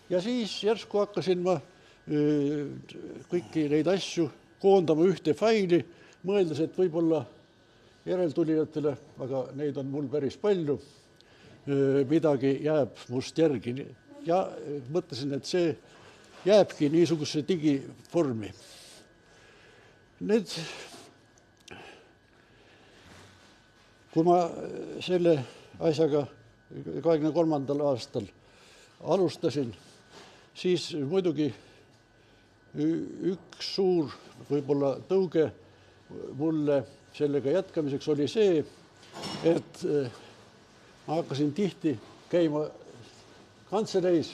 Ja siis järsku hakkasin ma kõiki neid asju koondama ühte faili, mõeldes, et võib-olla järeltulijatele, aga neid on mul päris palju, midagi jääb must järgi. Ja mõtlesin, et see jääbki niisuguse digivormi. Kui ma selle asjaga 23. aastal alustasin, siis muidugi üks suur võib-olla tõuge mulle sellega jätkamiseks oli see, et ma hakkasin tihti käima kantseleis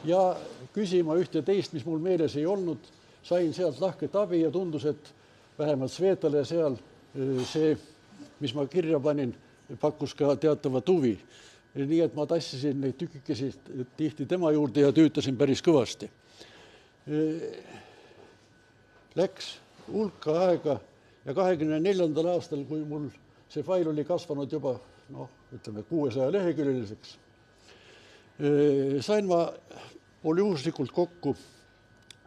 ja küsima ühte teist, mis mul meeles ei olnud, sain sealt lahket abi ja tundus, et vähemalt Svetale seal see, mis ma kirja panin, pakkus ka teatavat huvi. Nii et ma tassisin neid tükikesi tihti tema juurde ja tüütasin päris kõvasti. Läks hulka aega ja 24. aastal, kui mul see fail oli kasvanud juba 600 leheküljeliseks, sain ma juhuslikult kokku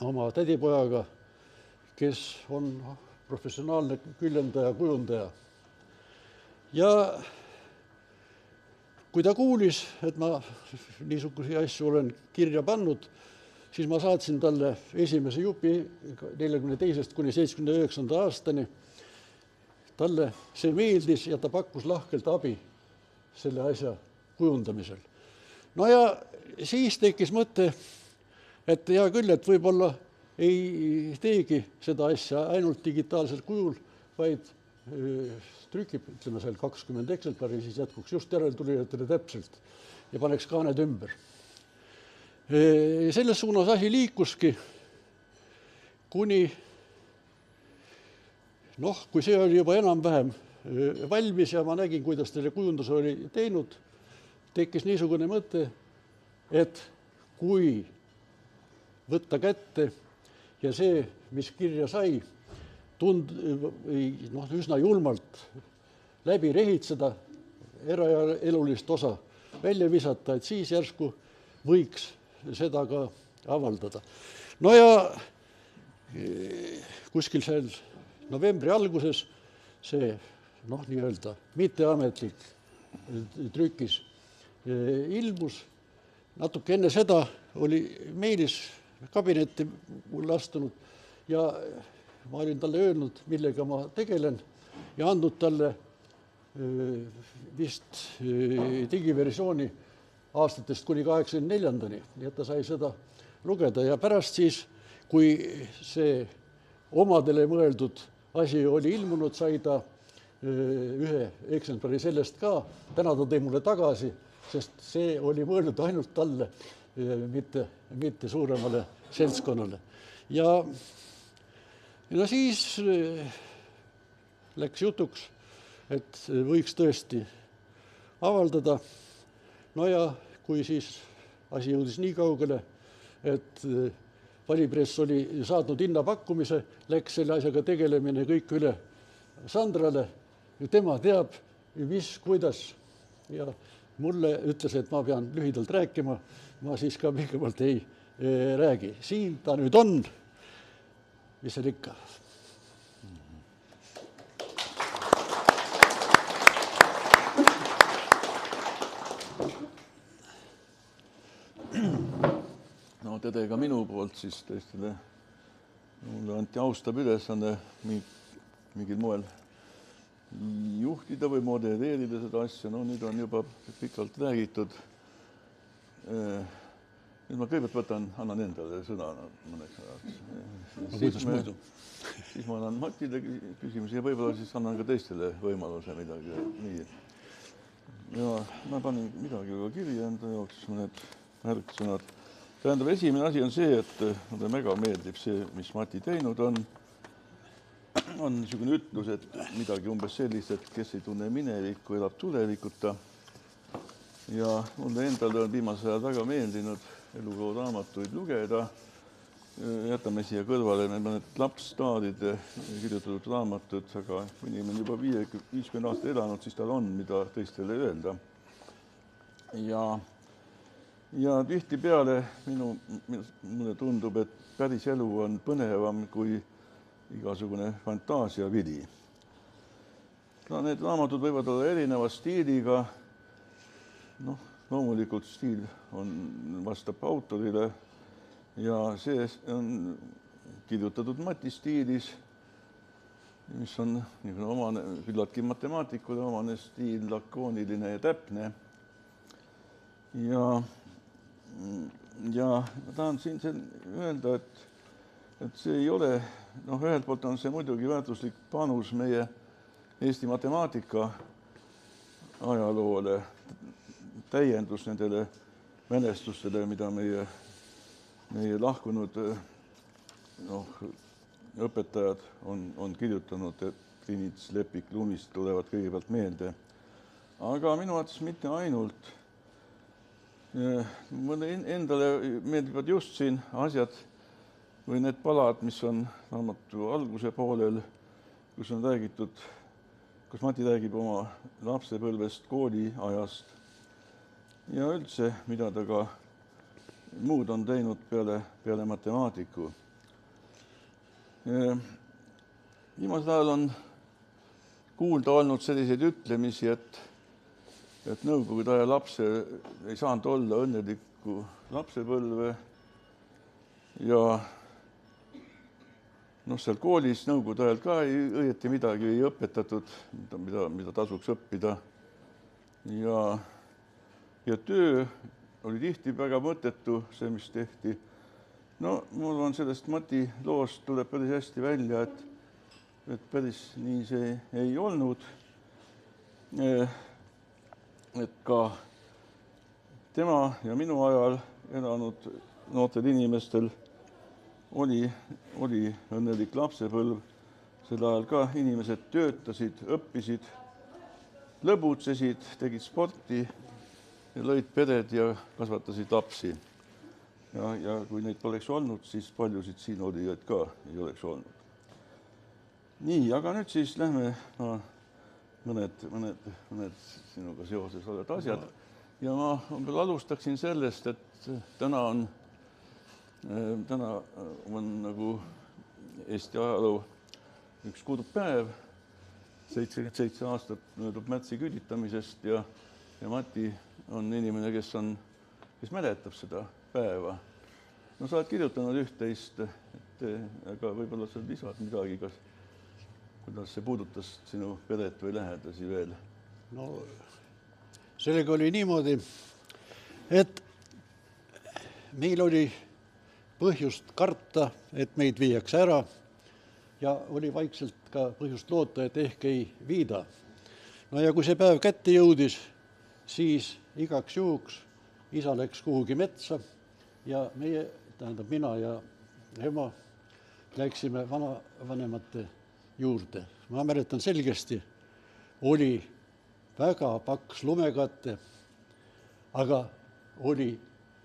oma tädipojaga, kes on professionaalne küljendaja, kujundaja. Ja kui ta kuulis, et ma niisuguseid asju olen kirja pannud, siis ma saatsin talle esimese jupi 42. kuni 79. aastani. Talle see meeldis ja ta pakkus lahkelt abi selle asja kujundamisel. No ja siis tekkis mõte, et hea küll, et võib-olla ei teegi seda asja ainult digitaalsel kujul, vaid trükib, ütleme seal 20 eksemplari, siis jätkuks just järeltulijatele täpselt ja paneks ka need ümber. Selles suunas asi liikuski, kuni kui see oli juba enam-vähem valmis ja ma nägin, kuidas teile kujundus oli teinud, tekkis niisugune mõte, et kui võtta kätte ja see, mis kirja sai, üsna julmalt läbi rehitseda, eraelulist osa välja visata, et siis järsku võiks seda ka avaldada. No ja kuskil seal novembri alguses see nii-öelda mitteametlik trükis ilmus. Natuke enne seda oli Meelis kabinetti mulle astunud ja ma olin talle öelnud, millega ma tegelen ja andnud talle vist digiversiooni aastatest kuni 84-ndani, nii et ta sai seda lugeda. Ja pärast siis, kui see omadele mõeldud asi oli ilmunud, sai ta ühe eksemplari sellest ka. Täna ta tõi mulle tagasi, sest see oli mõeldud ainult talle, mitte suuremale seltskonnale. Ja siis läks jutuks, et võiks tõesti avaldada. No ja kui siis asi jõudis nii kaugele, et Valipress oli saatnud hinnapakkumise, läks selle asjaga tegelemine kõik üle Sandrale. Tema teab, mis, kuidas. Ja mulle ütles, et ma pean lühidalt rääkima. Ma siis ka pikemalt ei räägi. Siin ta nüüd on. Mis seal ikka? No tere ka minu poolt siis tõesti mulle anti austab ülesanne mingil moel juhtida või modereerida seda asja. No nüüd on juba pikalt räägitud. Nüüd ma kõigepealt annan endale sõna mõneks ajaks. Siis ma annan Matile küsimusi ja võib-olla siis annan ka teistele võimaluse midagi. Nii. Ja ma panin midagi juba kirja enda jaoks, mõned märksõnad. Tähendab, esimene asi on see, et mulle väga meeldib see, mis Mati teinud on. On niisugune ütlus, et midagi umbes sellist, et kes ei tunne minevikku, elab tulevikuta. Ja mulle endale on viimasel ajal väga meeldinud eluloo raamatuid lugeda. Jätame siia kõrvale mõned lapsstaaride kirjutatud raamatud, aga kui inimene juba 50 aastat elanud, siis tal on, mida teistele öelda. Ja Ja tihtipeale mulle tundub, et päris elu on põnevam kui igasugune fantaasiavili. No, need raamatud võivad olla erineva stiiliga. Loomulikult stiil vastab autorile ja see on kirjutatud Mati stiilis, mis on omane, küllaltki matemaatikule omane stiil, lakooniline ja täpne. Ja ma tahan siin öelda, et see ei ole, ühelt poolt on see muidugi väärtuslik panus meie Eesti matemaatika ajaloole, täiendus nendele mälestustele, mida meie lahkunud õpetajad on kirjutanud, et Klinits, Lepik, Lumist tulevad kõigepealt meelde. Aga minu arvates mitte ainult. Mulle endale meeldivad just siin asjad või need palad, mis on raamatu alguse poolel, kus on räägitud, kus Mati räägib oma lapsepõlvest, kooliajast ja üldse, mida ta ka muud on teinud peale matemaatiku. Viimasel ajal on kuulda olnud selliseid ütlemisi, et nõukogude aja lapse ei saanud olla õnnelikku lapsepõlve ja seal koolis nõukogude ajal ka õieti midagi ei õpetatud, mida tasuks õppida. Ja töö oli tihti väga mõttetu, see, mis tehti. Mul on sellest Mati loost tuleb päris hästi välja, et päris nii see ei olnud. Et ka tema ja minu ajal elanud noortel inimestel oli õnnelik lapsepõlv. Sel ajal ka inimesed töötasid, õppisid, lõbutsesid, tegid sporti ja lõid pered ja kasvatasid lapsi. Ja kui neid poleks olnud, siis paljusid siin olijaid ka ei oleks olnud. Nii, aga nüüd siis lähme mõned sinuga seoses olevad asjad. Ja ma alustaksin sellest, et täna on nagu Eesti ajaloo üks kurb päev. 77 aastat möödub märtsi küüditamisest ja Mati on inimene, kes mäletab seda päeva. Sa oled kirjutanud üht-teist, aga võib-olla sa lisad midagi, kuidas see puudutas sinu peret või lähedasi veel? Sellega oli niimoodi, et meil oli põhjust karta, et meid viiakse ära ja oli vaikselt ka põhjust loota, et ehk ei viida. Ja kui see päev kätte jõudis, siis igaks juhuks isa läks kuhugi metsa ja meie, tähendab mina ja ema, läksime vanavanemate juurde. Ma mäletan selgesti, oli väga paks lumekate, aga oli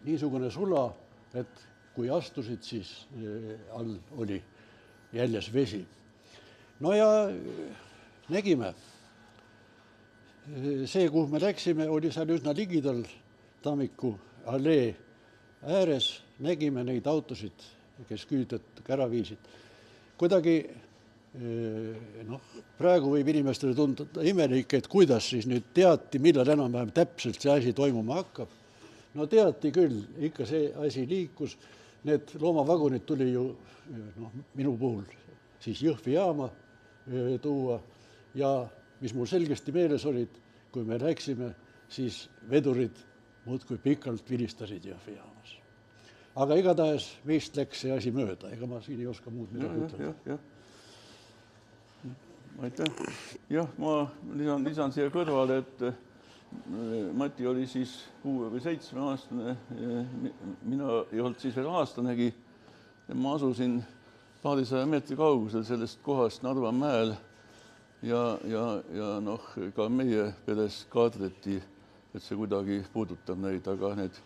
niisugune sula, et kui astusid, siis all oli jäljes vesi. Ja nägime. See, kuhu me läksime, oli seal üsna ligidal Tammiku allee ääres. Nägime neid autosid, kes küüditud ära viisid. Kuidagi, praegu võib inimestele tunduda imelik, et kuidas siis nüüd teati, millal enam-vähem täpselt see asi toimuma hakkab. Teati küll, ikka see asi liikus. Need loomavagunid tuli ju minu puhul siis Jõhvi jaama tuua ja mis mul selgesti meeles olid, kui me läksime, siis vedurid muudkui pikalt vilistasid Jõhvi jaamas. Aga igatahes meist läks see asi mööda, ega ma siin ei oska muud midagi ütelda. Aitäh. Jah, ma lisan siia kõrvale, et Mati oli siis 6 või 7 aastane, mina ei olnud siis veel aastanegi. Ma asusin paarisaja meetri kaugusel sellest kohast Narva mäel ja ka meie peres kaardeti, et see kuidagi puudutab neid, aga need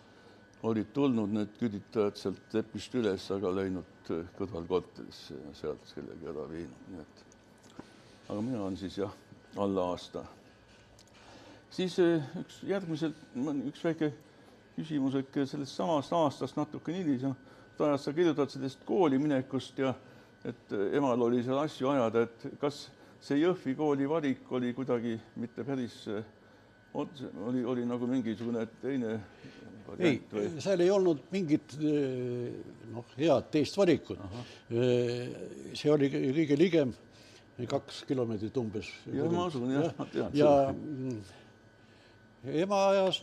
olid tulnud, need küüditajad sealt Lepist üles, aga läinud kõrvalkorterisse ja sealt kellegi ära viinud. Aga mina olen siis alla aasta. Siis järgmiselt üks väike küsimus ikka sellest samast aastast natuke hilisem. Tajas sa kirjutad sellest kooli minekust ja et emal oli seal asju ajada, et kas see Jõhvi kooli valik oli kuidagi mitte päris oli nagu mingisugune teine variant või? Ei, seal ei olnud mingit head teist valikut. See oli kõige ligem 2 kilomeetrit umbes. Ja ma asun, jah, ma tean. Ja ema ajas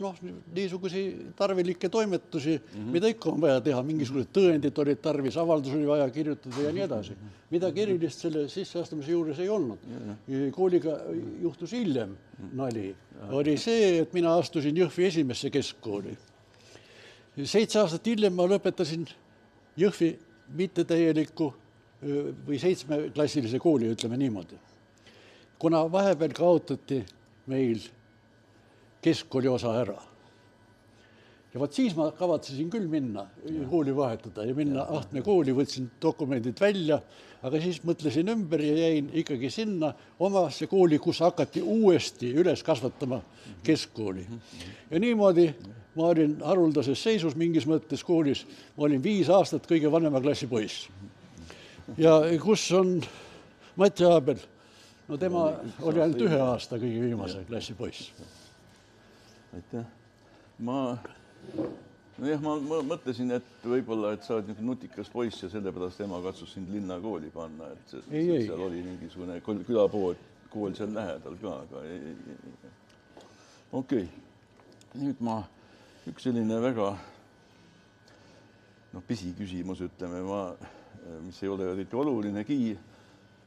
niisugusi tarvilikke toimetusi, mida ikka on vaja teha, mingisugused tõendid olid tarvis, avaldus oli vaja kirjutada ja nii edasi. Midagi erilist selle sisseastumise juures ei olnud. Kooliga juhtus hiljem nali. Oli see, et mina astusin Jõhvi esimesse keskkooli. 7 aastat hiljem ma lõpetasin Jõhvi mittetäieliku või 7-klassilise kooli, ütleme niimoodi. Kuna vahepeal kaotati meil keskkooli osa ära. Ja vaat siis ma kavatsesin küll minna kooli vahetada ja minna Ahtme kooli, võtsin dokumendid välja, aga siis mõtlesin ümber ja jäin ikkagi sinna omasse kooli, kus hakati uuesti üles kasvatama keskkooli. Ja niimoodi ma olin haruldases seisus mingis mõttes koolis, ma olin 5 aastat kõige vanema klassi poiss. Ja kus on Mati Aabel? No tema oli ainult 1 aasta kõige viimase klassi poiss. Aitäh. Ma mõtlesin, et võib-olla, et sa oled niisugune nutikas poiss ja sellepärast ema katsus sind linnakooli panna, et seal oli mingisugune külakool seal lähedal ka, aga okei. Nüüd üks selline väga pisiküsimus, ütleme, mis ei ole eriti olulinegi,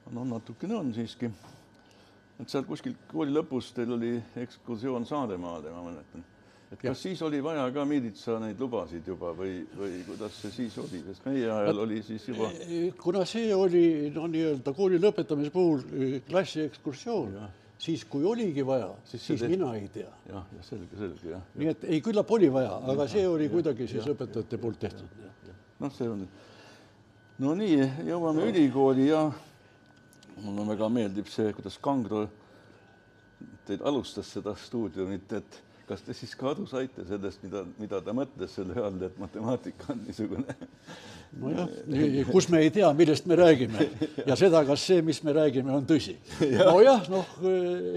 natukene on siiski. Et seal kuskil kooli lõpus teil oli ekskursioon Saaremaale, ma mõnetan. Et kas siis oli vaja ka miilitsa neid lubasid juba või kuidas see siis oli? Sest meie ajal oli siis juba... Kuna see oli nii-öelda kooli lõpetamise puhul klassi ekskursioon, siis kui oligi vaja, siis mina ei tea. Jah, selge, jah. Nii et ei, küllap oli vaja, aga see oli kuidagi siis õpetajate poolt tehtud. See on... No nii, jõuame ülikooli ja... Mulle väga meeldib see, kuidas Kangro teid alustas seda stuudiumit, et kas te siis ka aru saite sellest, mida ta mõtles selle all, et matemaatika on niisugune? Nojah, kus me ei tea, millest me räägime ja seda, kas see, mis me räägime, on tõsi. Nojah,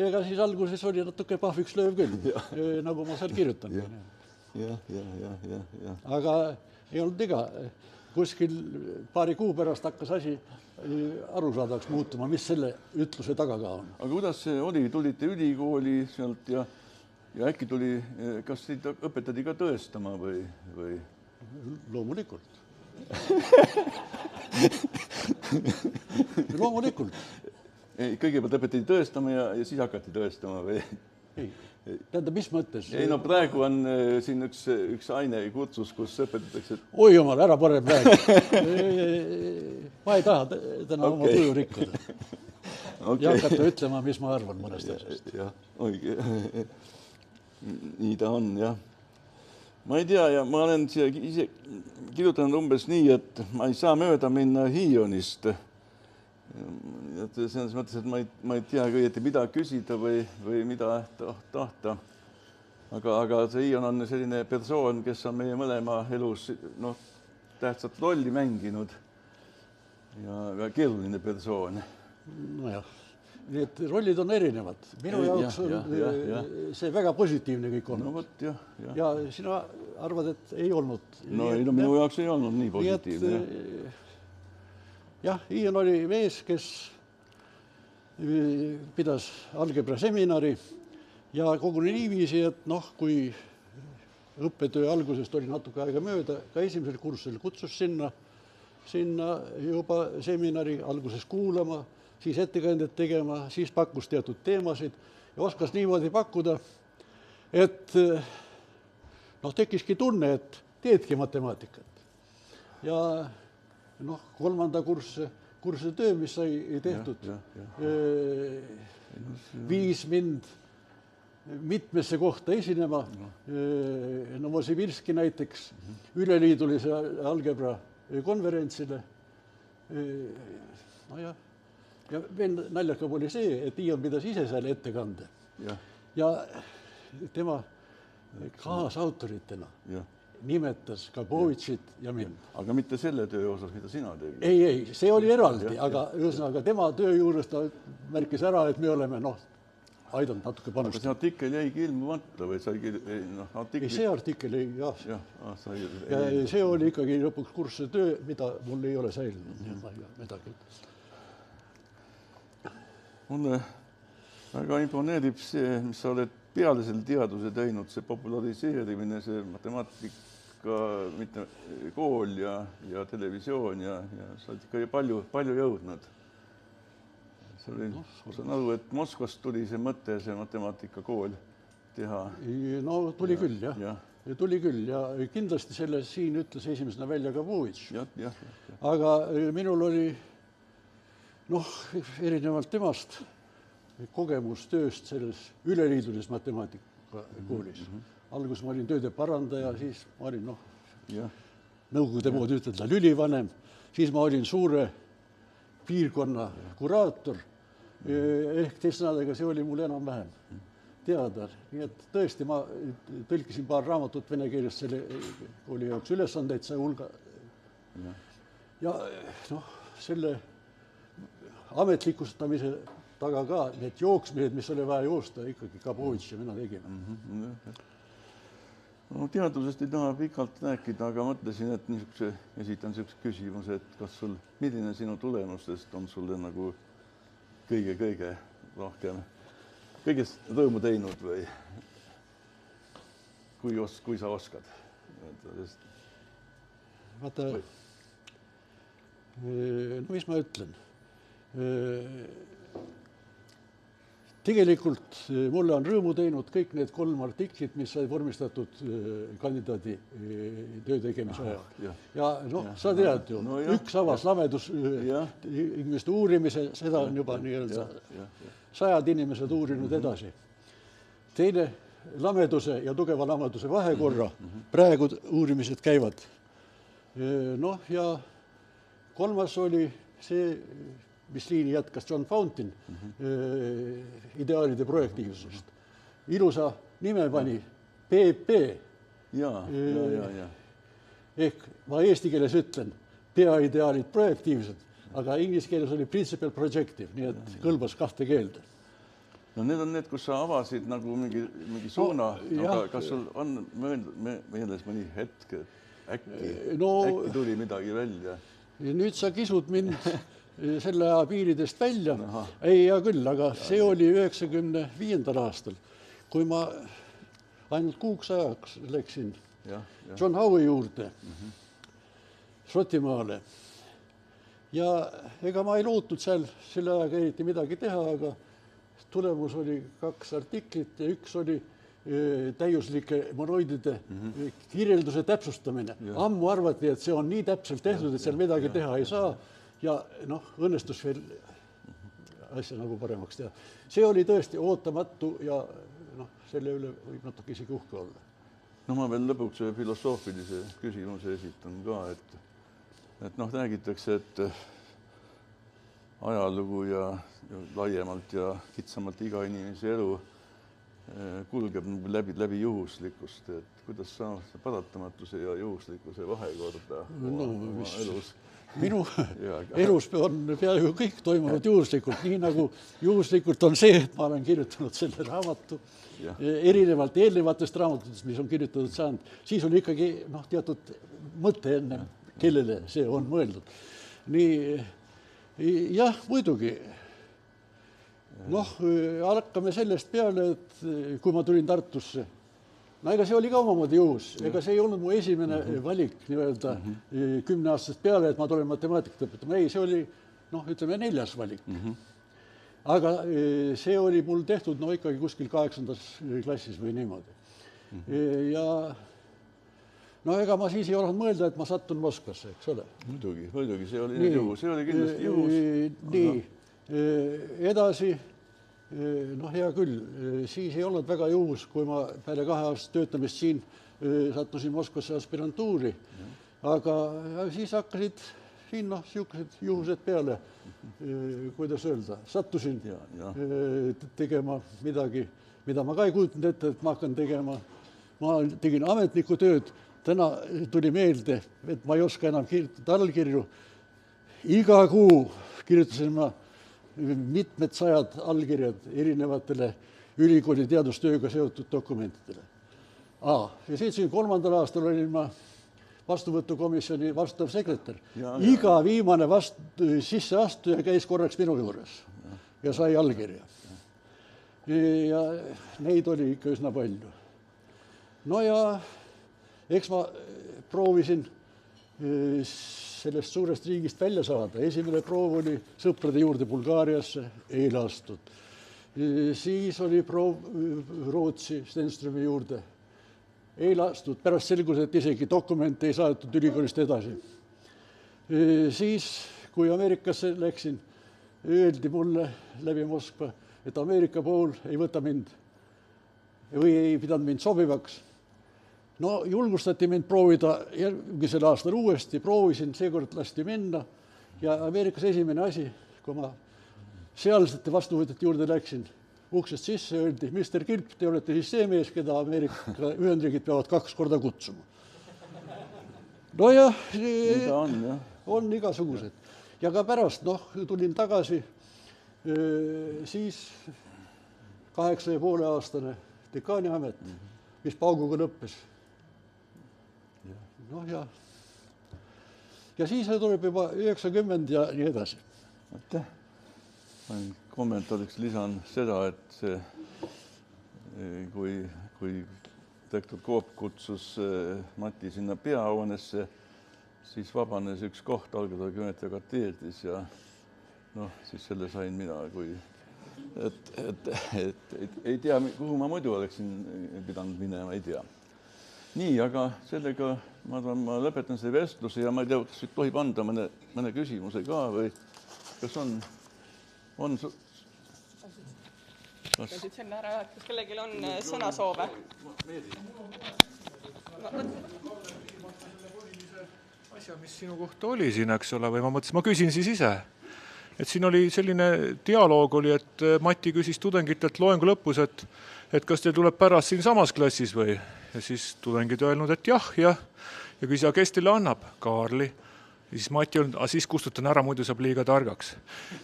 ega siis alguses oli natuke pahviks lööv küll, nagu ma seal kirjutan. Aga ei olnud iga. Kuskil paari kuu pärast hakkas asi arusaadavaks muutuma, mis selle ütluse taga ka on. Aga kuidas see oli? Tulite ülikooli sealt ja äkki tuli, kas teid õpetati ka tõestama või? Loomulikult. Loomulikult. Kõigepealt õpetati tõestama ja siis hakati tõestama või? Ei. Tähendab, mis mõttes? Ei, praegu on siin üks aine kursus, kus õpetatakse... Oi jumal, ära parem räägi. Ma ei taha täna oma tuju rikkuda. Ja hakata ütlema, mis ma arvan mõnest asjast. Nii ta on, jah. Ma ei tea ja ma olen siia ise kirjutanud umbes nii, et ma ei saa mööda minna Hiionist. Selles mõttes, et ma ei tea õieti, mida küsida või mida tahta. Aga see Hiion on selline persoon, kes on meie mõlema elus tähtsat rolli mänginud ja väga keeruline persoon. Nojah, nii et rollid on erinevad. Minu jaoks on see väga positiivne kõik olnud. No võt, jah. Ja sina arvad, et ei olnud? No ei, minu jaoks ei olnud nii positiivne. Jah, Hiion oli mees, kes pidas algebra seminari ja koguni niiviisi, et kui õppetöö algusest oli natuke aega mööda, ka esimesel kursusel kutsus sinna juba seminari alguses kuulama, siis ettekandet tegema, siis pakkus teatud teemasid ja oskas niimoodi pakkuda, et tekkiski tunne, et teedki matemaatikat. Ja 3. kursse töö, mis sai tehtud, viis mind mitmesse kohta esinema. Novosibirski näiteks üleliidulise algebra konverentsile. Ja veel naljakam oli see, et Hiion pidas ise seal ettekande. Ja tema kaasautoritena jah. nimetas Gabovitšit ja mind. Aga mitte selle töö osas, mida sina tegid. Ei, see oli eraldi, aga ühesõnaga tema töö juures ta märkis ära, et me oleme aidanud natuke Aga panustada. see artikkel jäigi ilmumata või saigi artikli... Ei, see artikkel ei, jah. Ja, see oli ikkagi lõpuks kursse töö, mida mul ei ole säilinud. Nii, ma ei ole midagi. Mulle väga imponeerib see, mis sa oled peale selle teaduse teinud, see populariseerimine, see matemaatika, mitte kool ja televisioon ja sa oled ikka palju jõudnud. See oli, ma saan aru, et Moskvast tuli see mõte, see matemaatika-kool teha. No tuli küll, jah. Tuli küll ja kindlasti selle siin ütles esimesena välja Gabovitš. Aga minul oli erinevalt temast kogemus tööst selles üleliidulises matemaatikakoolis. Algus ma olin tööde parandaja, siis ma olin nõukogude moodi ütelda lülivanem, siis ma olin suure piirkonna kuraator. Ehk teisnadega see oli mul enam-vähem teada. Nii et tõesti ma tõlkisin paar raamatut vene keelest selle kooli jaoks ülesandeid sai hulga. Ja selle ametlikustamise taga ka need jooksmised, mis oli vaja joosta, ikkagi Gabovitš ja mina tegime. No teadusest ei taha pikalt rääkida, aga mõtlesin, et esitan niisuguse küsimuse, et kas sul, milline sinu tulemustest on sulle nagu kõige rohkem, kõigest rõõmu teinud või kui sa oskad? Vaata, mis ma ütlen? Tegelikult mulle on rõõmu teinud kõik need 3 artiklit, mis sai vormistatud kandidaadi töö tegemise ajal. Ja sa tead ju, üks avas lamedus inimeste uurimise, seda on juba nii-öelda 100 inimesed uurinud edasi. Teine lameduse ja tugeva lameduse vahekorra, praegu uurimised käivad. Ja 3. oli see, mis liini jätkas John Fountain ideaalide projektiivsusest. Ilusa nime pani PP. Ehk ma eesti keeles ütlen peaideaalid projektiivsed, aga inglise keeles oli principal projective, nii et kõlbas 2 keelde. No need on need, kus sa avasid nagu mingi suuna, aga kas sul on meeles mõni hetk, äkki tuli midagi välja? Nüüd sa kisud mind selle aja piiridest välja. Ei, hea küll, aga see oli 95. aastal, kui ma ainult kuuks ajaks läksin John Howe juurde Šotimaale. Ja ega ma ei lootnud seal selle ajaga eriti midagi teha, aga tulemus oli 2 artiklit ja üks oli täiuslike monoidide kirjelduse täpsustamine. Ammu arvati, et see on nii täpselt tehtud, et seal midagi teha ei saa. Ja õnnestus veel asja nagu paremaks teha. See oli tõesti ootamatu ja selle üle võib natuke isegi uhke olla. No ma veel lõpuks filosoofilise küsimuse esitan ka, et räägitakse, et ajalugu ja laiemalt ja kitsamalt iga inimese elu kulgeb läbi juhuslikkust, et kuidas sa paratamatuse ja juhuslikkuse vahekorda oma elus? Minu elus on peaaegu kõik toimunud juhuslikult, nii nagu juhuslikult on see, et ma olen kirjutanud selle raamatu erinevalt eelnevatest raamatutest, mis on kirjutatud saanud. Siis oli ikkagi teatud mõte enne, kellele see on mõeldud. Nii, jah, muidugi. Hakkame sellest peale, et kui ma tulin Tartusse, ega see oli ka omamoodi juhus, ega see ei olnud mu esimene valik nii-öelda 10-aastast peale, et ma tulen matemaatikat õpetama. Ei, see oli, ütleme, 4. valik. Aga see oli mul tehtud ikkagi kuskil 8. klassis või niimoodi. Ja ega ma siis ei olnud mõelda, et ma sattun Moskvasse, eks ole. Muidugi, see oli juhus, see oli kindlasti juhus. Nii, edasi. Hea küll, siis ei olnud väga juhus, kui ma peale 2 aastast töötamist siin sattusin Moskvasse aspirantuuri, aga siis hakkasid siin siukesed juhused peale, kuidas öelda, sattusin tegema midagi, mida ma ka ei kujutanud ette, et ma hakkan tegema. ma tegin ametniku tööd, täna tuli meelde, et ma ei oska enam kirjutada allkirju. Iga kuu kirjutasin ma mitmed sajad allkirjad erinevatele ülikooli teadustööga seotud dokumentidele. Ja 73. aastal olin ma vastuvõtukomisjoni vastutav sekretär. Iga viimane sisseastuja käis korraks minu juures ja sai allkirja. Ja neid oli ikka üsna palju. No ja eks ma proovisin sellest suurest riigist välja saada. Esimene proov oli sõprade juurde Bulgaariasse, ei lastud. Siis oli proov Rootsi Stenströmi juurde. Ei lastud, pärast selgus, et isegi dokumente ei saadetud ülikoolist edasi. Siis, kui Ameerikasse läksin, öeldi mulle läbi Moskva, et Ameerika pool ei võta mind või ei pidanud mind sobivaks. No julgustati mind proovida järgmisel aastal uuesti, proovisin, seekord lasti minna ja Ameerikas esimene asi, kui ma sealsete vastuvõtjate juurde läksin, uksest sisse öeldi, Mr. Kilp, te olete siis see mees, keda Ameerika Ühendriigid peavad 2 korda kutsuma. No ja on igasugused. Ja ka pärast, tulin tagasi, siis 8,5-aastane dekaaniamet, mis pauguga lõppes. Ja siis tuleb juba 90 ja nii edasi. Aitäh. Kommentaariks lisan seda, et see, kui doktor Koop kutsus Mati sinna peahoonesse, siis vabanes üks koht algatageomeetria kateedris ja siis selle sain mina, kui ei tea, kuhu ma muidu oleksin pidanud minema, ei tea. Nii, aga sellega ma lõpetan selle vestluse ja ma ei tea, kas tohib anda mõne küsimuse ka või kas on Käisid selle ära, et kas kellelgi on sõnasoove? Asja, mis sinu kohta oli siin, eks ole, või ma mõtlesin, ma küsin siis ise. Et siin oli selline dialoog oli, et Mati küsis tudengitelt loengu lõpus, et kas teil tuleb pärast siin samas klassis või? Ja siis tudengid öelnud, et jah, ja küsis, kes teile annab? Kaarli. Ja siis Mati on, siis kustutan ära, muidu saab liiga targaks.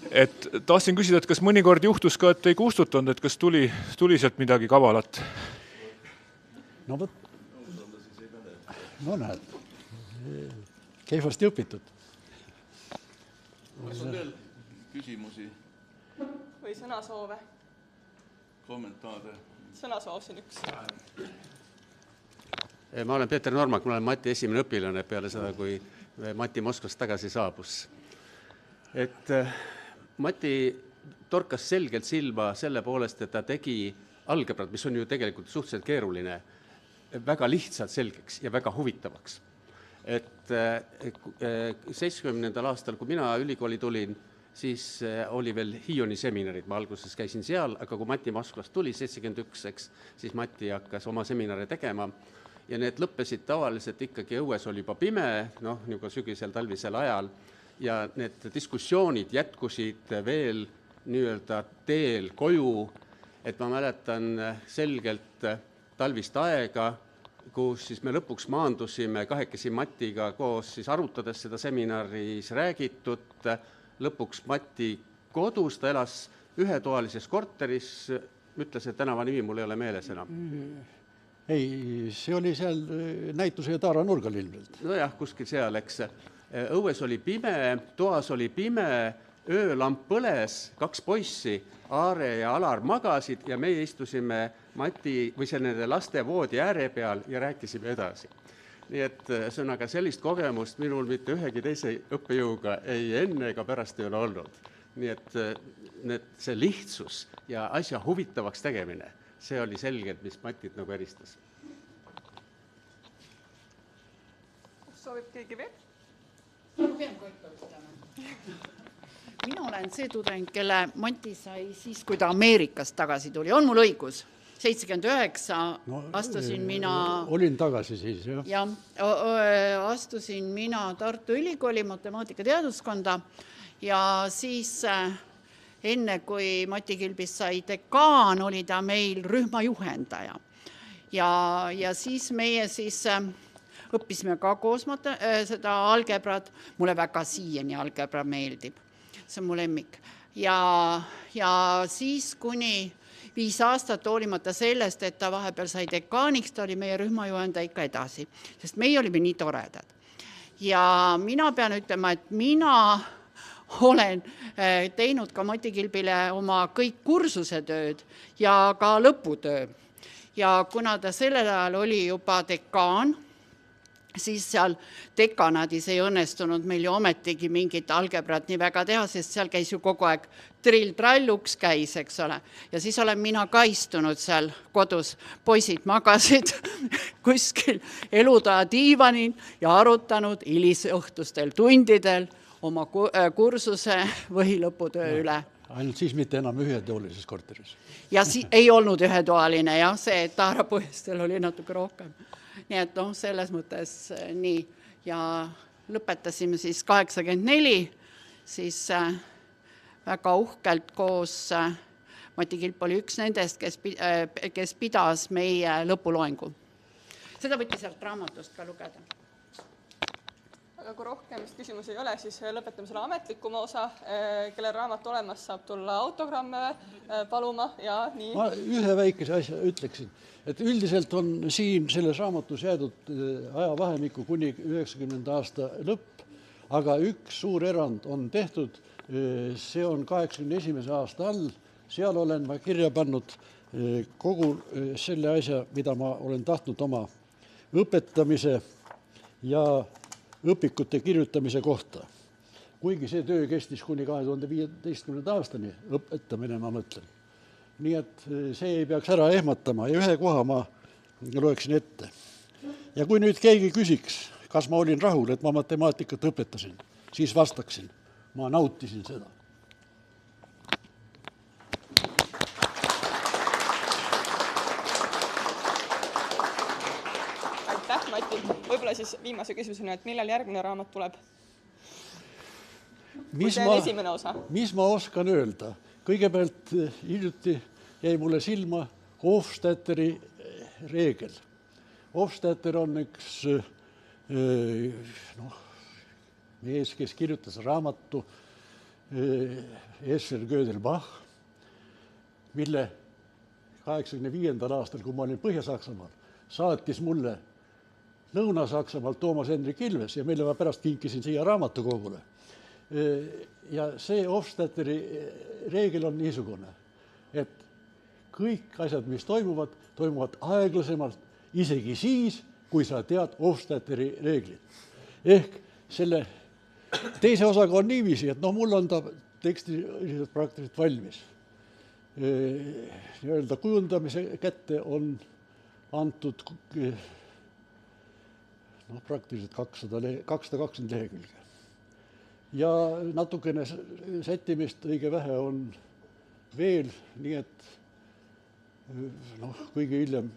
Et tahtsin küsida, et kas mõnikord juhtus ka, et ei kustutanud, et kas tuli sealt midagi kavalat? No näed, kehvasti õpitud. Kas on veel küsimusi? Või sõnasoove? Kommentaare? Sõnasoov siin üks. Ma olen Peeter Normak, ma olen Mati esimene õpilane peale seda, kui Mati Moskvast tagasi saabus. Et Mati torkas selgelt silma selle poolest, et ta tegi algebrat, mis on ju tegelikult suhteliselt keeruline, väga lihtsalt selgeks ja väga huvitavaks. Et 70. aastal, kui mina ülikooli tulin, siis oli veel Hiioni seminarid, ma alguses käisin seal, aga kui Mati Moskvast tuli 71, siis Mati hakkas oma seminare tegema. Ja need lõppesid tavaliselt ikkagi õues oli juba pime, nagu sügisel talvisel ajal, ja need diskussioonid jätkusid veel nii-öelda teel koju, et ma mäletan selgelt talvist aega, kus siis me lõpuks maandusime kahekesi Matiga koos siis arutades seda seminaris räägitud, lõpuks Mati kodus, ta elas ühetoalises korteris, ütles, et tänava nimi mul ei ole meeles enam. Ei, see oli seal näituse ja Taara nurgal ilmselt. Nojah, kuskil seal, eks. Õues oli pime, toas oli pime, öölamp põles, 2 poissi, Aare ja Alar magasid ja meie istusime Mati või nende laste voodi ääre peal ja rääkisime edasi. Nii et sõnaga sellist kogemust minul mitte ühegi teise õppejõuga ei enne ega pärast ei ole olnud. Nii et see lihtsus ja asja huvitavaks tegemine, see oli selgelt, mis Matit nagu eristas. Soovib keegi veel? Mina olen see tudeng, kelle Mati sai siis, kui ta Ameerikast tagasi tuli. On mul õigus? 79 astusin mina... Olin tagasi siis, jah. Ja astusin mina Tartu Ülikooli matemaatika teaduskonda ja siis enne, kui Mati Kilbis sai dekaan, oli ta meil rühma juhendaja. ja siis meie siis õppisime ka koos seda algebrat. Mulle väga siiani algebra meeldib. See on mu lemmik. Ja siis kuni 5 aastat hoolimata sellest, et ta vahepeal sai dekaaniks, ta oli meie rühmajuhendaja ikka edasi, sest meie olime nii toredad. Ja mina pean ütlema, et mina olen teinud ka Mati Kilbile oma kõik kursuse tööd ja ka lõputöö. Ja kuna ta sellel ajal oli juba dekaan, siis seal dekanaadis ei õnnestunud meil ju ometigi mingit algebrat nii väga teha, sest seal käis ju kogu aeg trill-tralluks käis, eks ole. Ja siis olen mina ka istunud seal kodus, poisid magasid kuskil elutoa diivanil ja arutanud hilisõhtustel tundidel oma kursuse või lõputöö üle. Ainult siis mitte enam ühetoalises korteris. Ja ei olnud ühetoaline, jah, see Taara põhjustel oli natuke rohkem. Nii et selles mõttes nii. Ja lõpetasime siis 84, siis väga uhkelt koos Mati Kilp oli üks nendest, kes pidas meie lõpuloengu. Seda võtti sealt raamatust ka lugeda. Aga kui rohkem küsimusi ei ole, siis lõpetame selle ametlikuma osa. Kelle raamat olemas saab tulla autogramme paluma ja nii. Ma ühe väikese asja ütleksin, et üldiselt on siin selles raamatus jäädud ajavahemikku kuni 90. aasta lõpp, aga üks suur erand on tehtud, see on 81. aasta all, seal olen ma kirja pannud kogu selle asja, mida ma olen tahtnud oma õpetamise ja õpikute kirjutamise kohta. Kuigi see töö kestis kuni 2015. aastani, õpetamine ma mõtlen. Nii et see ei peaks ära ehmatama ja ühe koha ma loeksin ette. Ja kui nüüd keegi küsiks, kas ma olin rahul, et ma matemaatikat õpetasin, siis vastaksin, ma nautisin seda. Aitäh, Mati. Võib-olla siis viimase küsimusena, et millal järgmine raamat tuleb? Kui see on esimene osa? Mis ma oskan öelda? Kõigepealt hiljuti jäi mulle silma Hofstadteri reegel. Hofstadter on üks mees, kes kirjutas raamatu Escher Gödelbach, mille 85. aastal, kui ma olin Põhja-Saksamaal, saatis mulle Lõuna-Saksamaalt Toomas Hendrik Ilves ja meile ma pärast kinkisin siia raamatukogule. Ja see Hofstadteri reegel on niisugune, et kõik asjad, mis toimuvad aeglasemalt, isegi siis, kui sa tead Hofstadteri reeglid. Ehk selle teise osaga on niiviisi, et mul on ta teksti praktiliselt valmis. Nii-öelda kujundamise kätte on antud praktiliselt 220 lehekülge. Ja natukene sättimist õige vähe on veel, nii et kõige hiljem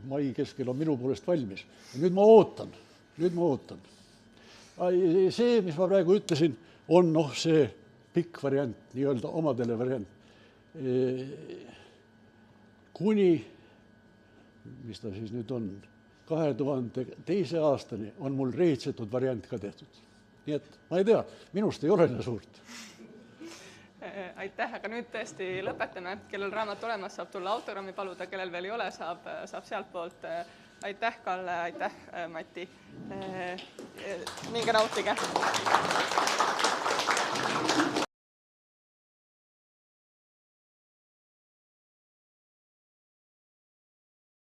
mai keskel on minu poolest valmis. Ja nüüd ma ootan. See, mis ma praegu ütlesin, on see pikk variant, nii-öelda omadele variant. Kuni, mis ta siis nüüd on, 2002. aastani on mul reitsetud variant ka tehtud. Nii et ma ei tea, minust ei ole suurt. Aitäh, aga nüüd tõesti lõpetame. Kellel raamat olemas saab tulla autogrammi paluda, kellel veel ei ole, saab sealt poolt. Aitäh, Kalle, aitäh, Mati. Minge nautige.